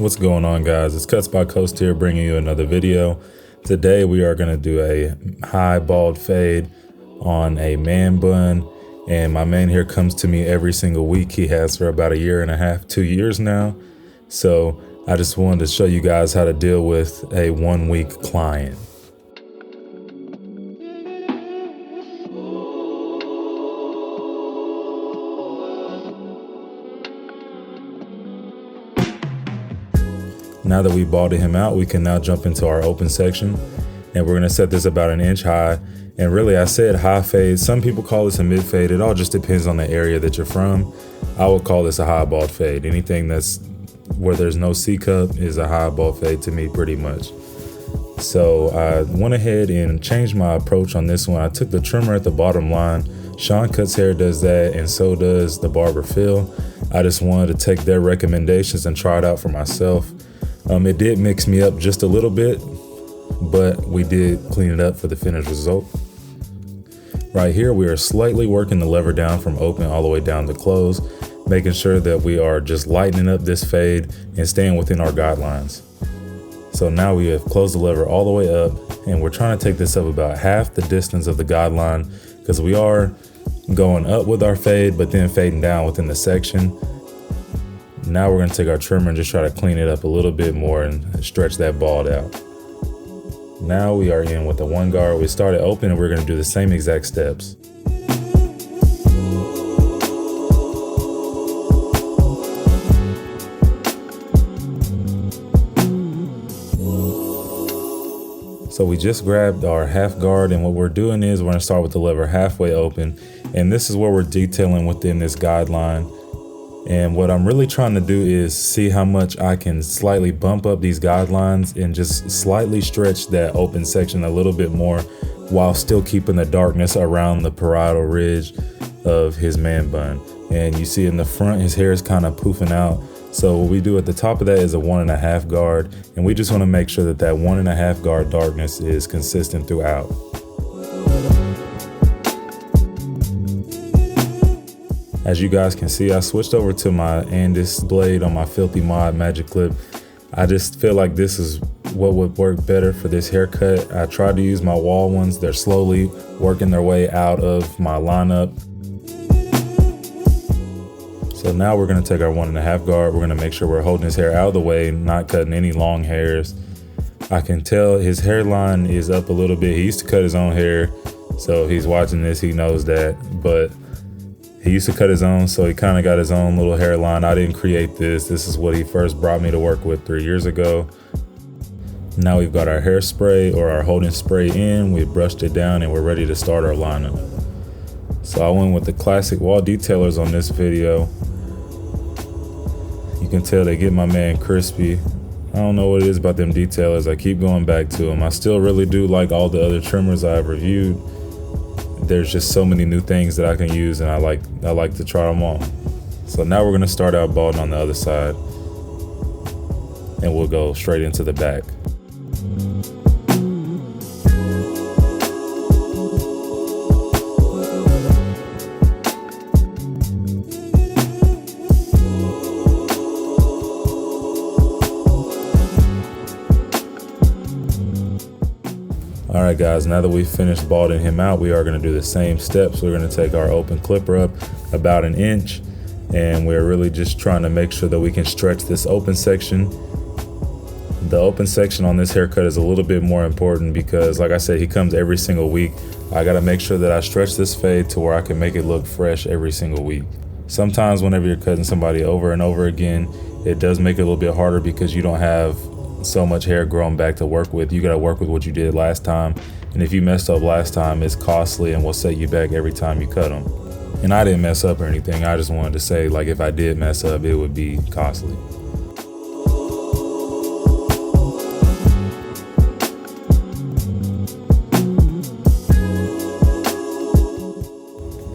What's going on, guys? It's CutsbyCoast here, bringing you another video. Today we are going to do a high bald fade on a man bun, and my man here comes to me every single week. He has for about 1.5 to 2 years now. So I just wanted to show you guys how to deal with a 1-week client. Now that we balded him out, we can now jump into our open section, and we're gonna set this about 1 inch high. And really, I said high fade. Some people call this a mid fade. It all just depends on the area that you're from. I would call this a high bald fade. Anything that's where there's no C cup is a high bald fade to me, pretty much. So I went ahead and changed my approach on this one. I took the trimmer at the bottom line. Sean Cuts Hair does that, and so does the barber Phil. I just wanted to take their recommendations and try it out for myself. It did mix me up just a little bit, but we did clean it up for the finished result. Right here, we are slightly working the lever down from open all the way down to close, making sure that we are just lightening up this fade and staying within our guidelines. So now we have closed the lever all the way up, and we're trying to take this up about half the distance of the guideline, because we are going up with our fade, but then fading down within the section. Now we're gonna take our trimmer and just try to clean it up a little bit more and stretch that bald out. Now we are in with the 1 guard. We started open, and we're gonna do the same exact steps. So we just grabbed our half guard, and what we're doing is we're gonna start with the lever halfway open, and this is where we're detailing within this guideline. And what I'm really trying to do is see how much I can slightly bump up these guidelines and just slightly stretch that open section a little bit more while still keeping the darkness around the parietal ridge of his man bun. And you see in the front, his hair is kind of poofing out. So what we do at the top of that is a 1.5 guard. And we just want to make sure that that 1.5 guard darkness is consistent throughout. As you guys can see, I switched over to my Andis blade on my Filthy Mod Magic Clip. I just feel like this is what would work better for this haircut. I tried to use my wall ones. They're slowly working their way out of my lineup. So now we're gonna take our 1.5 guard. We're gonna make sure we're holding his hair out of the way, not cutting any long hairs. I can tell his hairline is up a little bit. He used to cut his own hair, so if he's watching this, he knows that. But he used to cut his own, so he kind of got his own little hairline. I didn't create this. This is what he first brought me to work with 3 years ago. Now we've got our hairspray or our holding spray in. We've brushed it down, and we're ready to start our lineup. So I went with the classic wall detailers on this video. You can tell they get my man crispy. I don't know what it is about them detailers. I keep going back to them. I still really do like all the other trimmers I've reviewed. There's just so many new things that I can use, and I like to try them all. So now we're gonna start out balding on the other side, and we'll go straight into the back. All right, guys, now that we've finished balding him out, we are gonna do the same steps. We're gonna take our open clipper up about 1 inch, and we're really just trying to make sure that we can stretch this open section. The open section on this haircut is a little bit more important because, like I said, he comes every single week. I gotta make sure that I stretch this fade to where I can make it look fresh every single week. Sometimes whenever you're cutting somebody over and over again, it does make it a little bit harder because you don't have so much hair growing back to work with. You got to work with what you did last time, and if you messed up last time, it's costly and will set you back every time you cut them. And I didn't mess up or anything. I just wanted to say, like, if I did mess up, it would be costly.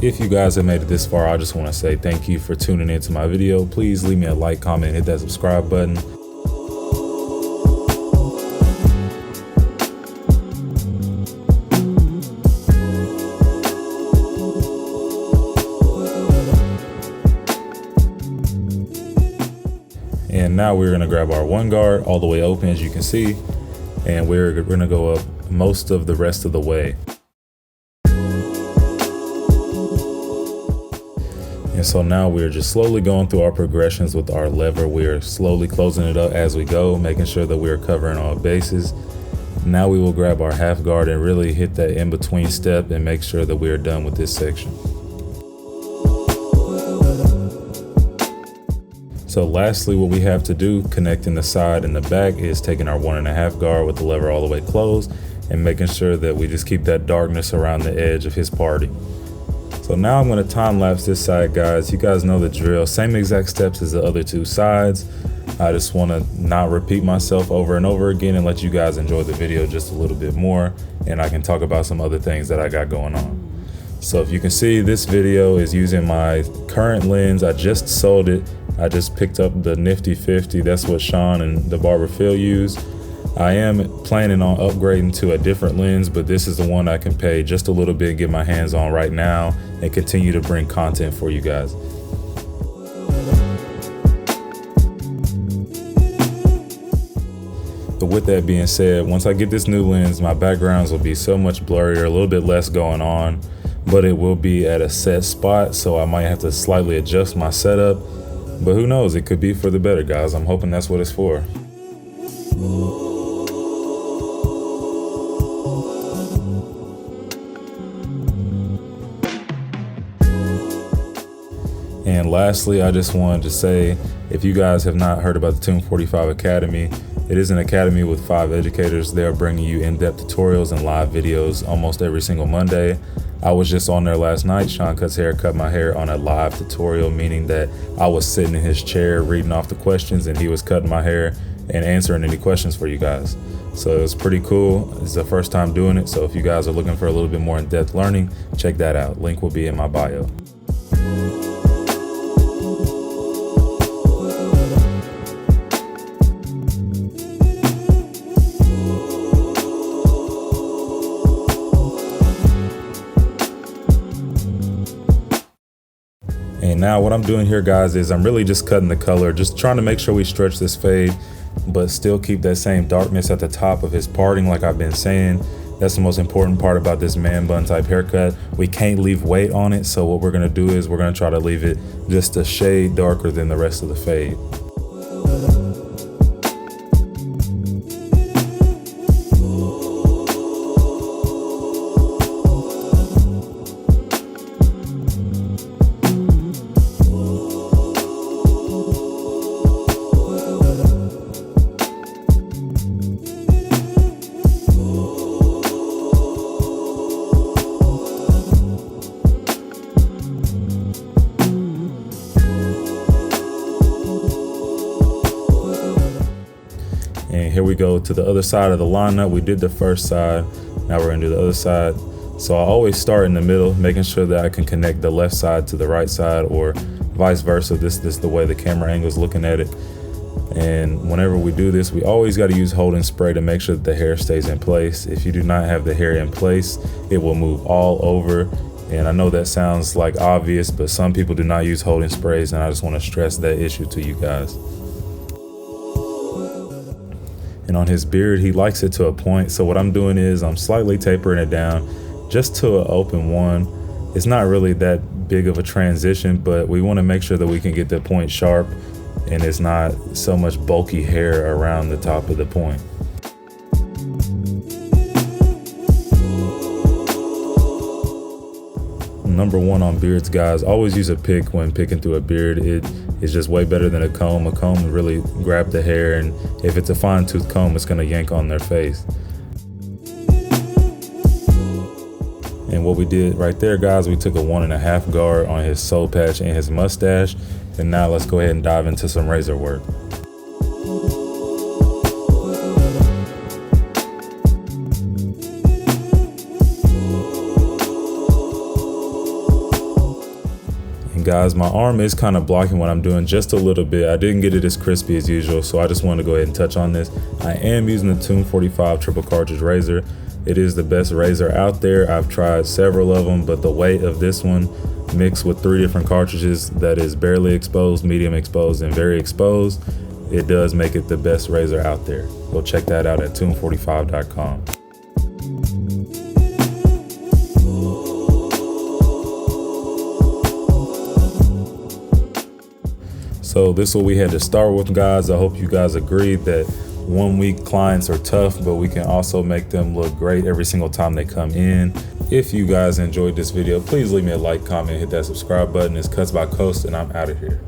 If you guys have made it this far, I just want to say thank you for tuning into my video. Please leave me a like, comment, hit that subscribe button. And now we're gonna grab our one guard all the way open, as you can see, and we're gonna go up most of the rest of the way. And so now we're just slowly going through our progressions with our lever. We're slowly closing it up as we go, making sure that we're covering all bases. Now we will grab our half guard and really hit that in-between step and make sure that we are done with this section. So lastly, what we have to do, connecting the side and the back, is taking our 1.5 guard with the lever all the way closed and making sure that we just keep that darkness around the edge of his party. So now I'm going to time lapse this side, guys. You guys know the drill. Same exact steps as the other two sides. I just want to not repeat myself over and over again and let you guys enjoy the video just a little bit more, and I can talk about some other things that I got going on. So if you can see, this video is using my current lens. I just sold it. I just picked up the Nifty 50. That's what Sean and the Barber Phil use. I am planning on upgrading to a different lens, but this is the one I can pay just a little bit, get my hands on right now, and continue to bring content for you guys. But with that being said, once I get this new lens, my backgrounds will be so much blurrier, a little bit less going on, but it will be at a set spot, so I might have to slightly adjust my setup. But who knows, it could be for the better, guys. I'm hoping that's what it's for. And lastly, I just wanted to say, if you guys have not heard about the Tomb45 Academy, it is an academy with 5 educators. They are bringing you in-depth tutorials and live videos almost every single Monday. I was just on there last night. Sean Cuts Hair cut my hair on a live tutorial, meaning that I was sitting in his chair reading off the questions and he was cutting my hair and answering any questions for you guys. So it was pretty cool. It's the first time doing it. So if you guys are looking for a little bit more in-depth learning, check that out. Link will be in my bio. And now what I'm doing here, guys, is I'm really just cutting the color, just trying to make sure we stretch this fade, but still keep that same darkness at the top of his parting, like I've been saying. That's the most important part about this man bun type haircut. We can't leave weight on it, so what we're gonna do is we're gonna try to leave it just a shade darker than the rest of the fade. And here we go to the other side of the lineup. We did the first side, now we're gonna do the other side. So I always start in the middle, making sure that I can connect the left side to the right side or vice versa. This is the way the camera angle is looking at it. And whenever we do this, we always gotta use holding spray to make sure that the hair stays in place. If you do not have the hair in place, it will move all over. And I know that sounds like obvious, but some people do not use holding sprays, and I just wanna stress that issue to you guys. And on his beard, he likes it to a point. So what I'm doing is I'm slightly tapering it down just to an open one. It's not really that big of a transition, but we want to make sure that we can get the point sharp and it's not so much bulky hair around the top of the point. Number one on beards, guys, always use a pick when picking through a beard. It is just way better than a comb. A comb will really grab the hair, and if it's a fine tooth comb, it's gonna yank on their face. And what we did right there, guys, we took a 1.5 guard on his soul patch and his mustache. And now let's go ahead and dive into some razor work. Guys, my arm is kind of blocking what I'm doing just a little bit. I didn't get it as crispy as usual, so I just wanted to go ahead and touch on this. I am using the Tomb45 triple cartridge razor. It is the best razor out there. I've tried several of them, but the weight of this one mixed with 3 different cartridges, that is barely exposed, medium exposed, and very exposed, it does make it the best razor out there. Go check that out at Tomb45.com. So this is what we had to start with, guys. I hope you guys agreed that 1 week clients are tough, but we can also make them look great every single time they come in. If you guys enjoyed this video, please leave me a like, comment, hit that subscribe button. It's CutsbyCoast, and I'm out of here.